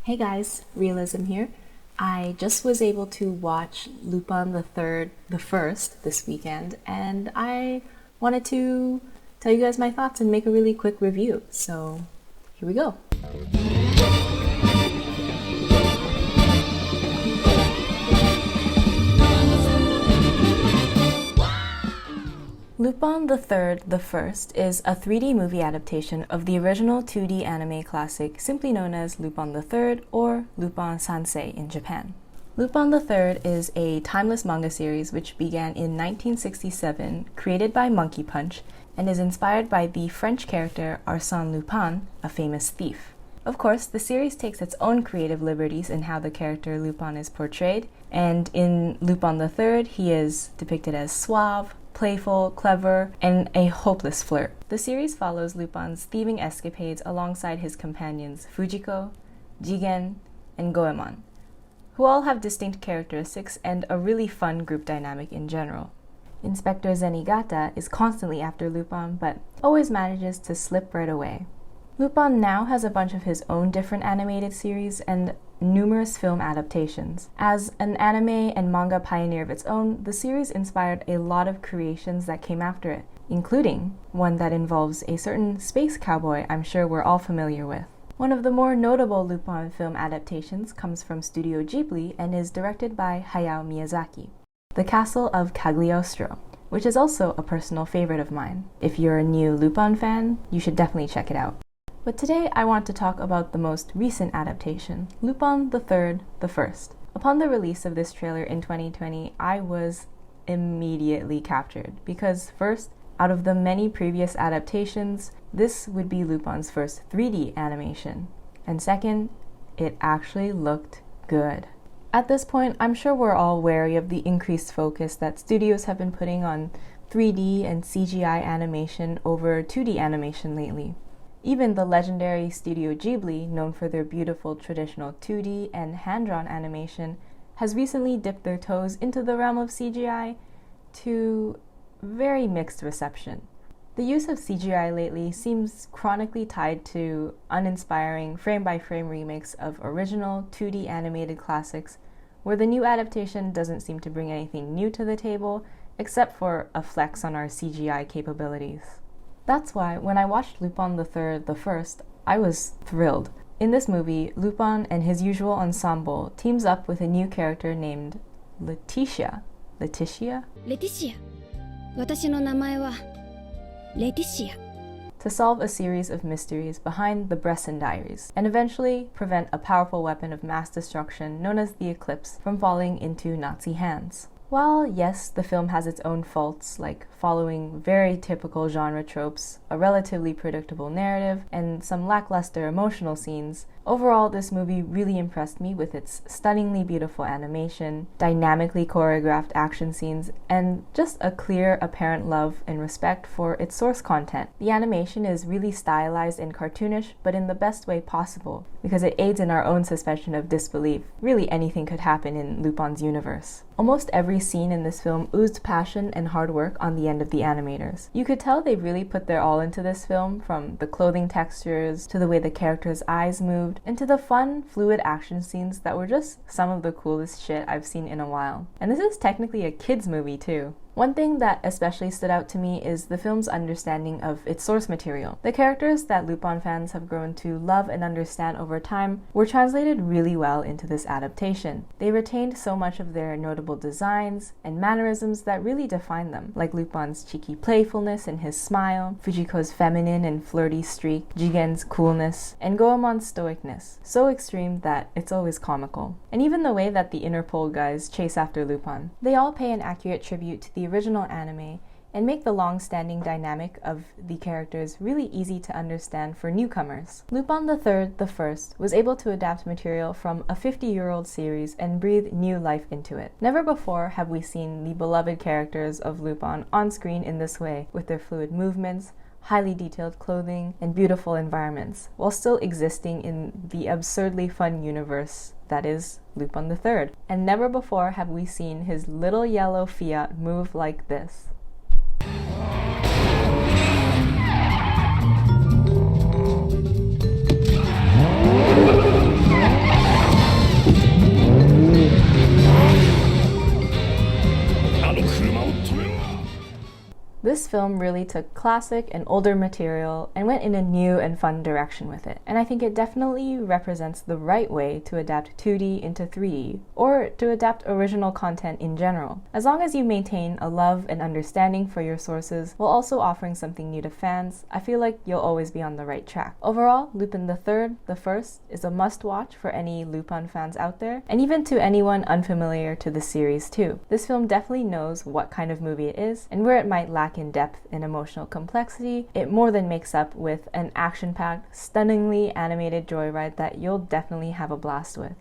Hey guys, Realism here. I just was able to watch Lupin III, the first, this weekend, and I wanted to tell you guys my thoughts and make a really quick review. So here we go. Lupin III, the First is a 3D movie adaptation of the original 2D anime classic simply known as Lupin III or Lupin Sansei in Japan. Lupin III is a timeless manga series which began in 1967, created by Monkey Punch, and is inspired by the French character Arsène Lupin, a famous thief. Of course, the series takes its own creative liberties in how the character Lupin is portrayed, and in Lupin III, he is depicted as suave, playful, clever, and a hopeless flirt. The series follows Lupin's thieving escapades alongside his companions Fujiko, Jigen, and Goemon, who all have distinct characteristics and a really fun group dynamic in general. Inspector Zenigata is constantly after Lupin, but always manages to slip right away. Lupin now has a bunch of his own different animated series and numerous film adaptations. As an anime and manga pioneer of its own, the series inspired a lot of creations that came after it, including one that involves a certain space cowboy I'm sure we're all familiar with. One of the more notable Lupin film adaptations comes from Studio Ghibli and is directed by Hayao Miyazaki. The Castle of Cagliostro, which is also a personal favorite of mine. If you're a new Lupin fan, you should definitely check it out. But today I want to talk about the most recent adaptation, Lupin III, the First. Upon the release of this trailer in 2020, I was immediately captured because first, out of the many previous adaptations, this would be Lupin's first 3D animation. And second, it actually looked good. At this point, I'm sure we're all wary of the increased focus that studios have been putting on 3D and CGI animation over 2D animation lately. Even the legendary Studio Ghibli, known for their beautiful traditional 2D and hand-drawn animation, has recently dipped their toes into the realm of CGI to very mixed reception. The use of CGI lately seems chronically tied to uninspiring frame-by-frame remakes of original 2D animated classics, where the new adaptation doesn't seem to bring anything new to the table, except for a flex on our CGI capabilities. That's why, when I watched Lupin III, the First, I was thrilled. In this movie, Lupin and his usual ensemble teams up with a new character named Letitia. Letitia? Letitia. 私の名前は Letitia. To solve a series of mysteries behind the Bresson Diaries, and eventually prevent a powerful weapon of mass destruction known as the Eclipse from falling into Nazi hands. While, yes, the film has its own faults, like following very typical genre tropes, a relatively predictable narrative, and some lackluster emotional scenes, overall this movie really impressed me with its stunningly beautiful animation, dynamically choreographed action scenes, and just a clear, apparent love and respect for its source content. The animation is really stylized and cartoonish, but in the best way possible, because it aids in our own suspension of disbelief. Really anything could happen in Lupin's universe. Almost every scene in this film oozed passion and hard work on the end of the animators. You could tell they really put their all into this film, from the clothing textures, to the way the characters' eyes moved, and to the fun, fluid action scenes that were just some of the coolest shit I've seen in a while. And this is technically a kids' movie too. One thing that especially stood out to me is the film's understanding of its source material. The characters that Lupin fans have grown to love and understand over time were translated really well into this adaptation. They retained so much of their notable designs and mannerisms that really define them, like Lupin's cheeky playfulness and his smile, Fujiko's feminine and flirty streak, Jigen's coolness, and Goemon's stoicness, so extreme that it's always comical. And even the way that the Interpol guys chase after Lupin. They all pay an accurate tribute to the original anime and make the long-standing dynamic of the characters really easy to understand for newcomers. Lupin III, the First, was able to adapt material from a 50-year-old series and breathe new life into it. Never before have we seen the beloved characters of Lupin on screen in this way, with their fluid movements, highly detailed clothing, and beautiful environments, while still existing in the absurdly fun universe that is Lupin III. And never before have we seen his little yellow Fiat move like this. This film really took classic and older material and went in a new and fun direction with it. And I think it definitely represents the right way to adapt 2D into 3D, or to adapt original content in general. As long as you maintain a love and understanding for your sources while also offering something new to fans, I feel like you'll always be on the right track. Overall, Lupin III, the first, is a must-watch for any Lupin fans out there, and even to anyone unfamiliar to the series too. This film definitely knows what kind of movie it is, and where it might lack in depth and emotional complexity, it more than makes up with an action-packed, stunningly animated joyride that you'll definitely have a blast with.